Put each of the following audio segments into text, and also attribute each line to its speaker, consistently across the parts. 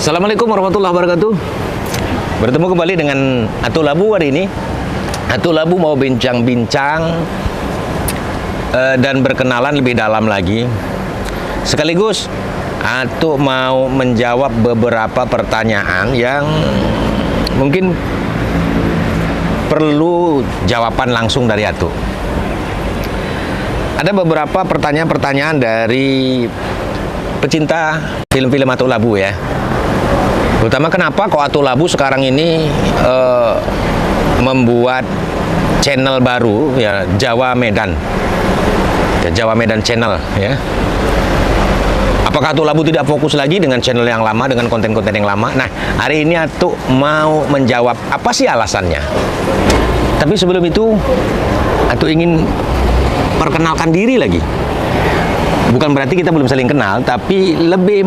Speaker 1: Assalamualaikum warahmatullahi wabarakatuh. Bertemu kembali dengan Atuk Labu hari ini. Atuk Labu mau bincang-bincang dan berkenalan lebih dalam lagi. Sekaligus Atuk mau menjawab beberapa pertanyaan yang mungkin perlu jawaban langsung dari Atuk. Ada beberapa pertanyaan-pertanyaan dari pecinta film-film Atuk Labu ya. Terutama kenapa kok Atuk Labu sekarang ini membuat channel baru ya, Jawa Medan. Ya, Jawa Medan Channel ya. Apakah Atuk Labu tidak fokus lagi dengan channel yang lama, dengan konten-konten yang lama? Nah, hari ini Atuk mau menjawab apa sih alasannya. Tapi sebelum itu Atuk ingin perkenalkan diri lagi. Bukan berarti kita belum saling kenal, tapi lebih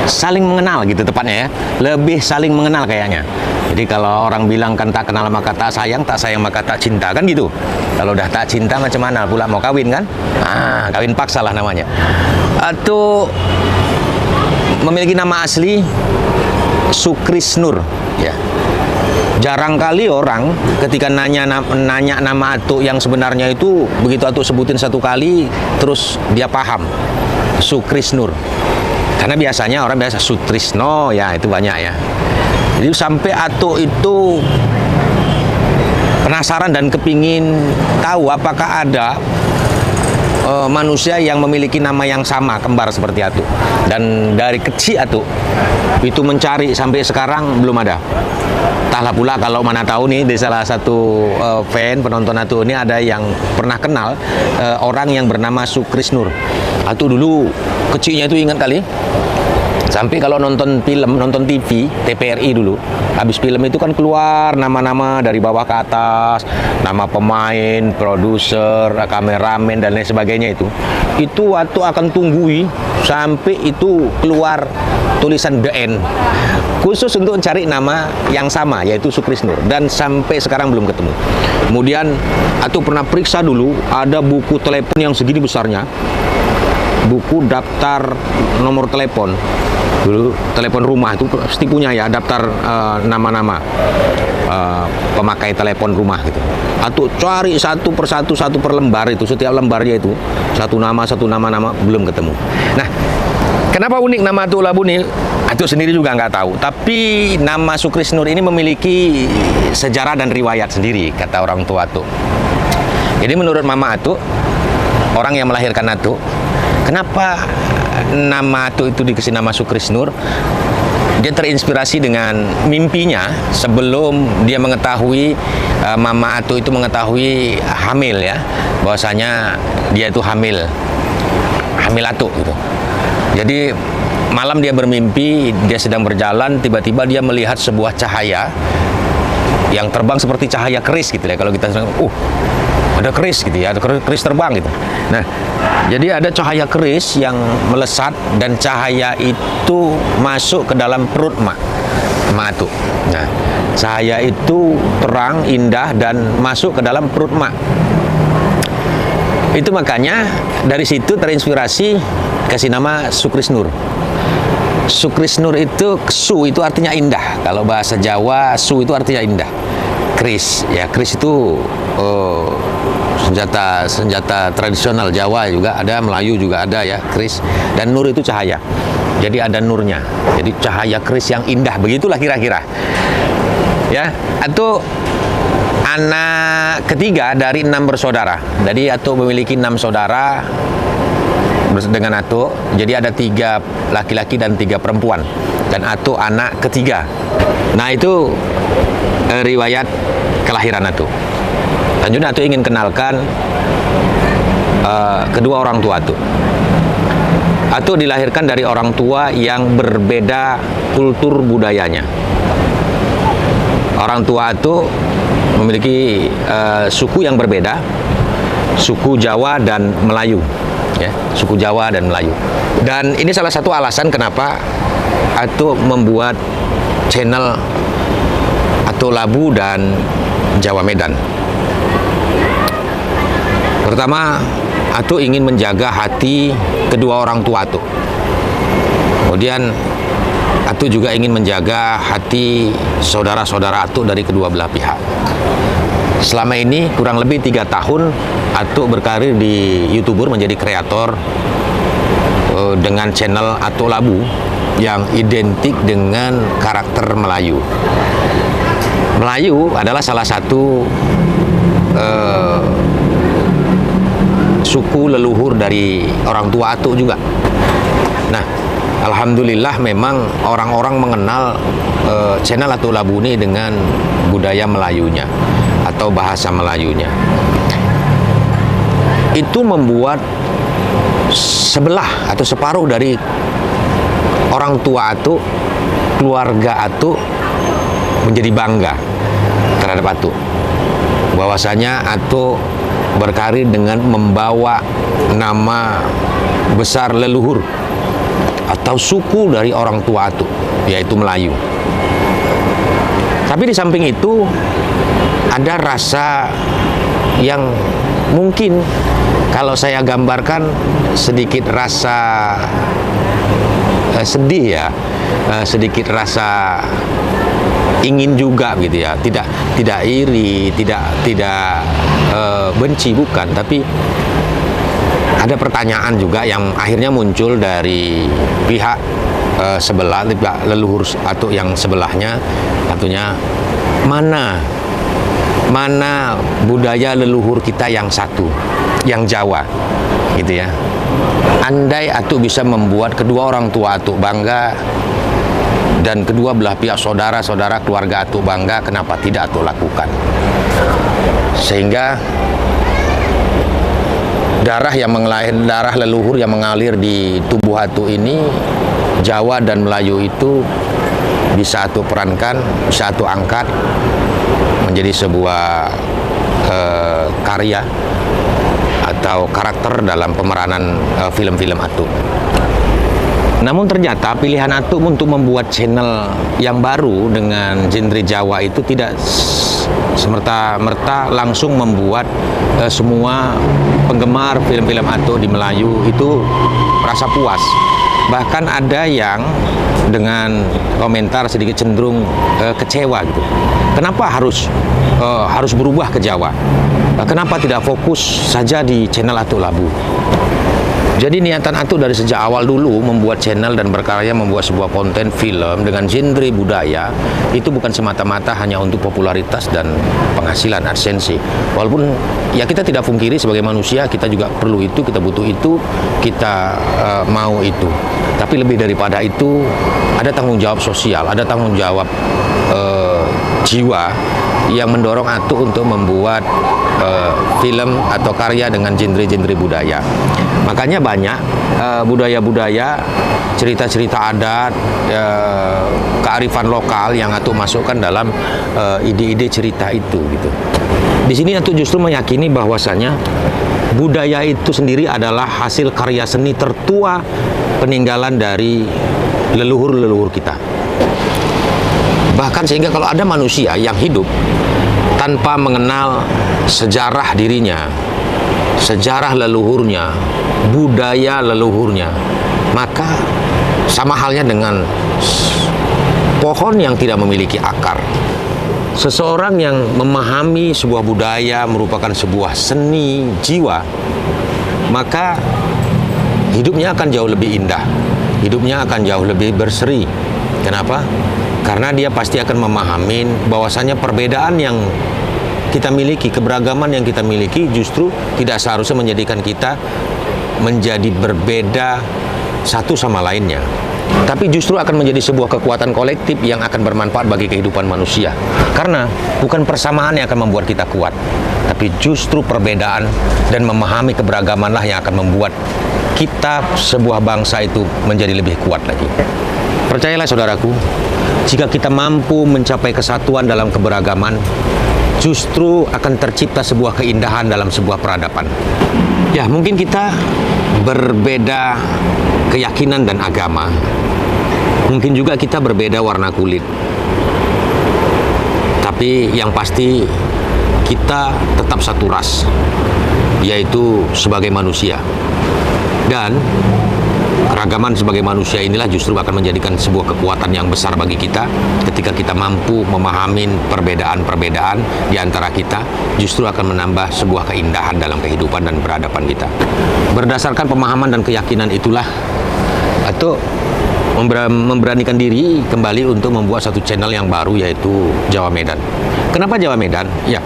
Speaker 1: saling mengenal gitu tepatnya ya. Lebih saling mengenal kayaknya. Jadi kalau orang bilang kan tak kenal maka tak sayang maka tak cinta, kan gitu. Kalau udah tak cinta macam mana pula mau kawin kan? Kawin paksa lah namanya. Atau memiliki nama asli Sukrisnur ya. Jarang kali orang ketika nanya nama Atuk yang sebenarnya itu, begitu Atuk sebutin satu kali terus dia paham Sukrisnur. Karena biasanya orang biasa Sutrisno ya, itu banyak ya. Jadi sampai Atuk itu penasaran dan kepingin tahu apakah ada manusia yang memiliki nama yang sama, kembar seperti Atuk. Dan dari kecil Atuk itu mencari sampai sekarang belum ada. Entahlah pula kalau mana tahu nih di salah satu penonton Atuk ini ada yang pernah kenal orang yang bernama Sukrisnur. Atuk dulu kecilnya itu ingat kali sampai kalau nonton film, nonton TV, TVRI dulu, habis film itu kan keluar nama-nama dari bawah ke atas, nama pemain, produser, kameramen dan lain sebagainya itu Atuk akan tunggui sampai itu keluar tulisan The End khusus untuk cari nama yang sama, yaitu Sukrisnur, dan sampai sekarang belum ketemu. Kemudian Atuk pernah periksa dulu, ada buku telepon yang segini besarnya, buku daftar nomor telepon dulu, telepon rumah itu pasti punya ya, daftar nama-nama pemakai telepon rumah gitu. Atuk cari satu per lembar itu, setiap lembarnya itu satu nama belum ketemu. Nah, kenapa unik nama Atuk Labu nih? Atuk sendiri juga nggak tahu. Tapi nama Sukrisnur ini memiliki sejarah dan riwayat sendiri, kata orang tua Atuk. Jadi menurut mama Atuk, orang yang melahirkan Atuk, kenapa nama Atuk itu dikasih nama Sukrisnur? Dia terinspirasi dengan mimpinya sebelum dia mengetahui, mama Atuk itu mengetahui hamil ya, bahwasanya dia itu hamil Atuk gitu. Jadi malam dia bermimpi, dia sedang berjalan, tiba-tiba dia melihat sebuah cahaya yang terbang seperti cahaya keris gitu ya. Kalau kita sedang, ada keris gitu ya, ada keris terbang gitu. Nah, jadi ada cahaya keris yang melesat dan cahaya itu masuk ke dalam perut mak Atuk. Nah, cahaya itu terang, indah dan masuk ke dalam perut mak. Itu makanya dari situ terinspirasi kasih nama Sukrisnur. Sukrisnur itu, su itu artinya indah. Kalau bahasa Jawa, su itu artinya indah. Keris ya, keris itu senjata tradisional Jawa juga ada, Melayu juga ada ya, keris. Dan nur itu cahaya. Jadi ada nurnya. Jadi cahaya keris yang indah, begitulah kira-kira. Ya, Atuk anak ketiga dari 6 bersaudara. Jadi Atuk memiliki 6 saudara dengan Atuk. Jadi ada 3 laki-laki dan 3 perempuan. Dan Atuk anak ketiga. Nah, itu riwayat kelahiran Atuk. Lanjutnya Atuk ingin kenalkan kedua orang tua Atuk. Atuk dilahirkan dari orang tua yang berbeda kultur budayanya. Orang tua Atuk memiliki suku yang berbeda, suku Jawa dan Melayu ya, suku Jawa dan Melayu. Dan ini salah satu alasan kenapa Atuk membuat channel Atuk Labu dan Jawa Medan. Pertama, Atuk ingin menjaga hati kedua orang tua Atuk. Kemudian Atu juga ingin menjaga hati saudara-saudara Atu dari kedua belah pihak. Selama ini kurang lebih 3 tahun Atu berkarir di YouTuber, menjadi kreator dengan channel Atu Labu yang identik dengan karakter Melayu. Melayu adalah salah satu suku leluhur dari orang tua Atu juga. Nah, alhamdulillah memang orang-orang mengenal channel Atu Labu ini dengan budaya Melayunya atau bahasa Melayunya. Itu membuat sebelah atau separuh dari orang tua Atu, keluarga Atu menjadi bangga terhadap Atu. Bahwasanya Atu berkarir dengan membawa nama besar leluhur atau suku dari orang tua Atu, yaitu Melayu. Tapi di samping itu ada rasa yang mungkin kalau saya gambarkan sedikit rasa sedih ya, sedikit rasa ingin juga gitu ya, tidak iri, tidak benci, bukan, tapi ada pertanyaan juga yang akhirnya muncul dari pihak sebelah, leluhur atau yang sebelahnya, katanya mana budaya leluhur kita yang satu, yang Jawa, gitu ya. Andai Atu bisa membuat kedua orang tua Atu bangga dan kedua belah pihak saudara-saudara keluarga Atu bangga, kenapa tidak Atu lakukan? Sehingga darah leluhur yang mengalir di tubuh Atu ini, Jawa dan Melayu itu bisa Atu perankan, bisa Atu angkat menjadi sebuah karya atau karakter dalam pemeranan film-film Atu. Namun ternyata pilihan Atu untuk membuat channel yang baru dengan genre Jawa itu tidak semerta-merta langsung membuat semua penggemar film-film Atu di Melayu itu merasa puas. Bahkan ada yang dengan komentar sedikit cenderung kecewa gitu. Kenapa harus berubah ke Jawa? Kenapa tidak fokus saja di channel Atu Labu? Jadi niatan Atu dari sejak awal dulu membuat channel dan berkarya membuat sebuah konten film dengan genre budaya itu bukan semata-mata hanya untuk popularitas dan penghasilan AdSense. Walaupun ya kita tidak pungkiri sebagai manusia kita juga perlu itu, kita butuh itu, kita mau itu. Tapi lebih daripada itu ada tanggung jawab sosial, ada tanggung jawab jiwa yang mendorong Atu untuk membuat film atau karya dengan genre-genre budaya. Makanya banyak budaya-budaya, cerita-cerita adat, kearifan lokal yang Atu masukkan dalam ide-ide cerita itu gitu. Di sini Atu justru meyakini bahwasanya budaya itu sendiri adalah hasil karya seni tertua peninggalan dari leluhur-leluhur kita. Bahkan sehingga kalau ada manusia yang hidup tanpa mengenal sejarah dirinya, sejarah leluhurnya, budaya leluhurnya, maka sama halnya dengan pohon yang tidak memiliki akar. Seseorang yang memahami sebuah budaya merupakan sebuah seni jiwa, maka hidupnya akan jauh lebih indah, hidupnya akan jauh lebih berseri. Kenapa? Karena dia pasti akan memahami bahwasanya perbedaan yang kita miliki, keberagaman yang kita miliki justru tidak seharusnya menjadikan kita menjadi berbeda satu sama lainnya. Tapi justru akan menjadi sebuah kekuatan kolektif yang akan bermanfaat bagi kehidupan manusia. Karena bukan persamaan yang akan membuat kita kuat, tapi justru perbedaan dan memahami keberagamanlah yang akan membuat kita sebuah bangsa itu menjadi lebih kuat lagi. Percayalah saudaraku, jika kita mampu mencapai kesatuan dalam keberagaman, justru akan tercipta sebuah keindahan dalam sebuah peradaban. Ya, mungkin kita berbeda keyakinan dan agama. Mungkin juga kita berbeda warna kulit. Tapi yang pasti kita tetap satu ras, yaitu sebagai manusia. Dan keragaman sebagai manusia inilah justru akan menjadikan sebuah kekuatan yang besar bagi kita. Ketika kita mampu memahami perbedaan-perbedaan di antara kita, justru akan menambah sebuah keindahan dalam kehidupan dan peradaban kita. Berdasarkan pemahaman dan keyakinan itulah, atau memberanikan diri kembali untuk membuat satu channel yang baru, yaitu Jawa Medan. Kenapa Jawa Medan? Ya,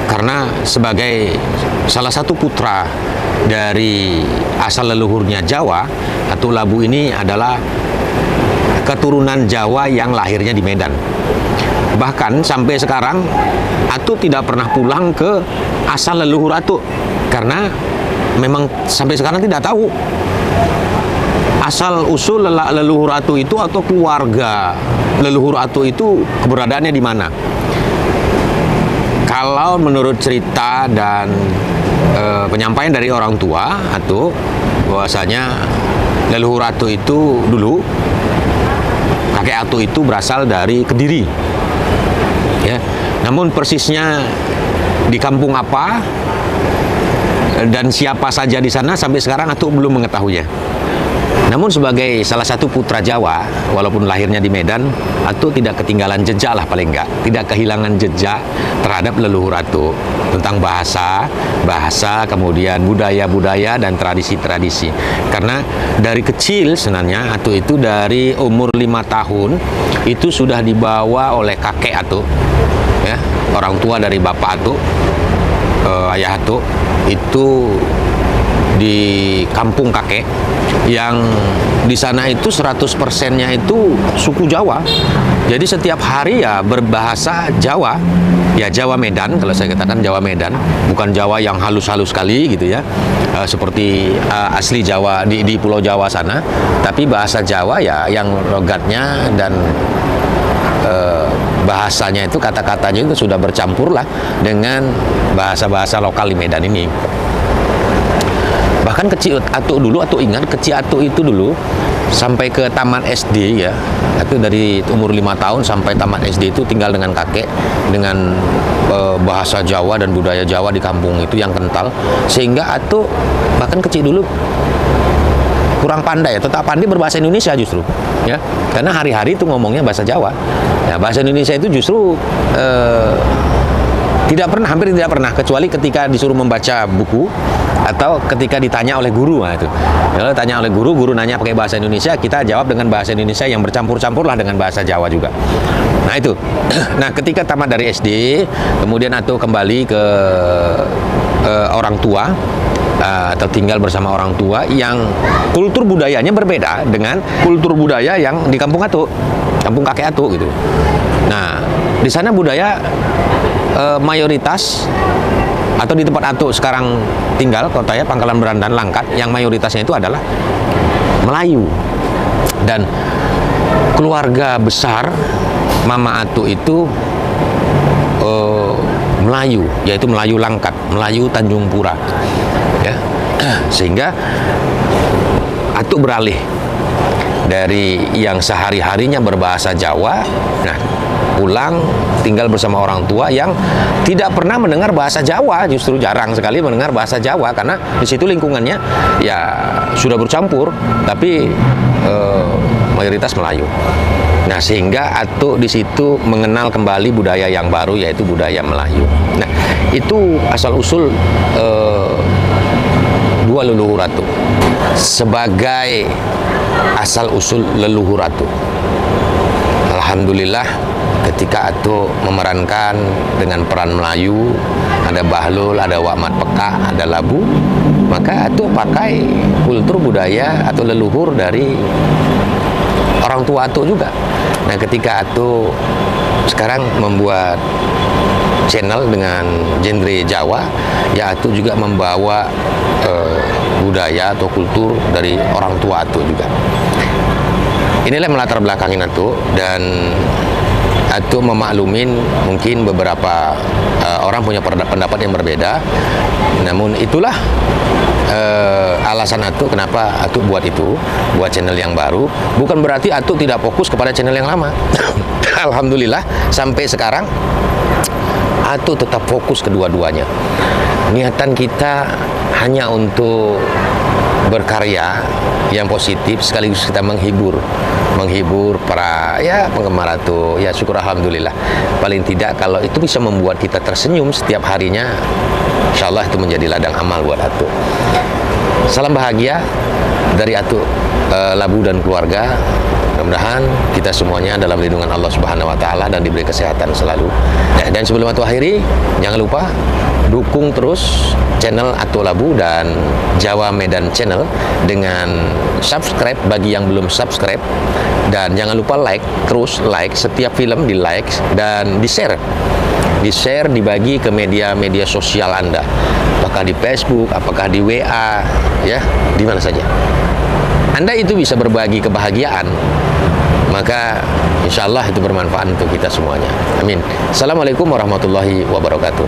Speaker 1: karena sebagai salah satu putra dari asal leluhurnya Jawa, Atuk Labu ini adalah keturunan Jawa yang lahirnya di Medan. Bahkan sampai sekarang Atuk tidak pernah pulang ke asal leluhur Atuk, karena memang sampai sekarang tidak tahu asal usul leluhur Atuk itu atau keluarga leluhur Atuk itu keberadaannya di mana. Kalau menurut cerita dan penyampaian dari orang tua Atuk, bahwasanya leluhur Atuk itu dulu, kakek Atuk itu berasal dari Kediri, ya. Namun persisnya di kampung apa dan siapa saja di sana sampai sekarang Atuk belum mengetahuinya. Namun sebagai salah satu putra Jawa, walaupun lahirnya di Medan, Atuk tidak ketinggalan jejak lah, paling enggak. Tidak kehilangan jejak terhadap leluhur Atuk tentang bahasa, kemudian budaya-budaya dan tradisi-tradisi. Karena dari kecil sebenarnya Atuk itu dari umur 5 tahun itu sudah dibawa oleh kakek Atuk, ya, orang tua dari bapak Atuk, ayah Atuk, itu di kampung kakek yang di sana itu 100%-nya itu suku Jawa. Jadi setiap hari ya berbahasa Jawa. Ya Jawa Medan, kalau saya katakan Jawa Medan, bukan Jawa yang halus-halus sekali gitu ya. Seperti asli Jawa di Pulau Jawa sana, tapi bahasa Jawa ya yang logatnya dan bahasanya itu, kata-katanya itu sudah bercampur lah dengan bahasa-bahasa lokal di Medan ini. Bahkan kecil Atuk dulu, Atuk ingat kecil Atuk itu dulu sampai ke taman SD ya. Atuk dari umur 5 tahun sampai taman SD itu tinggal dengan kakek, dengan bahasa Jawa dan budaya Jawa di kampung itu yang kental. Sehingga Atuk bahkan kecil dulu kurang pandai, tetap pandai berbahasa Indonesia justru, ya. Karena hari-hari itu ngomongnya bahasa Jawa. Ya, bahasa Indonesia itu justru hampir tidak pernah, kecuali ketika disuruh membaca buku atau ketika ditanya oleh guru. Nah, itu kalau tanya oleh guru nanya pakai bahasa Indonesia, kita jawab dengan bahasa Indonesia yang bercampur-campur lah dengan bahasa Jawa juga. Nah itu. Nah ketika tamat dari SD, kemudian Atuk kembali ke orang tua, atau tinggal bersama orang tua yang kultur budayanya berbeda dengan kultur budaya yang di kampung Atuk, kampung kakek Atuk gitu. Nah di sana budaya mayoritas, atau di tempat Atuk sekarang tinggal, kotanya Pangkalan Berandan, Langkat, yang mayoritasnya itu adalah Melayu. Dan keluarga besar Mama Atuk itu Melayu, yaitu Melayu Langkat, Melayu Tanjung Pura, ya. Sehingga Atuk beralih dari yang sehari-harinya berbahasa Jawa, nah pulang tinggal bersama orang tua yang tidak pernah mendengar bahasa Jawa, justru jarang sekali mendengar bahasa Jawa, karena di situ lingkungannya ya sudah bercampur, tapi mayoritas Melayu. Nah sehingga Atuk di situ mengenal kembali budaya yang baru, yaitu budaya Melayu. Nah itu asal usul dua leluhur Atuk. Sebagai asal usul leluhur Atuk, alhamdulillah ketika Atuk memerankan dengan peran Melayu, ada Bahlul, ada Wakmat Peka, ada Labu, maka Atuk pakai kultur budaya atau leluhur dari orang tua Atuk juga. Nah ketika Atuk sekarang membuat channel dengan genre Jawa, ya Atuk juga membawa budaya atau kultur dari orang tua Atuk juga. Inilah melatar belakangin Atuk, dan Atuk memaklumin mungkin beberapa orang punya pendapat yang berbeda. Namun itulah alasan Atuk kenapa Atuk buat channel yang baru. Bukan berarti Atuk tidak fokus kepada channel yang lama. Alhamdulillah sampai sekarang Atuk tetap fokus kedua-duanya. Niatan kita hanya untuk berkarya yang positif sekaligus kita menghibur para penggemar Atu. Ya syukur alhamdulillah. Paling tidak kalau itu bisa membuat kita tersenyum setiap harinya, insya Allah itu menjadi ladang amal buat Atu. Salam bahagia dari Atu Labu dan keluarga. Mudah-mudahan kita semuanya dalam lindungan Allah Subhanahu wa taala dan diberi kesehatan selalu. Dan sebelum Atu akhiri, jangan lupa dukung terus channel Atu Labu dan Jawa Medan Channel dengan subscribe bagi yang belum subscribe, dan jangan lupa like setiap film, di like dan di share, dibagi ke media sosial Anda, apakah di Facebook, apakah di WA, ya, di mana saja Anda itu bisa berbagi kebahagiaan, maka insya Allah itu bermanfaat untuk kita semuanya. Amin. Assalamualaikum warahmatullahi wabarakatuh.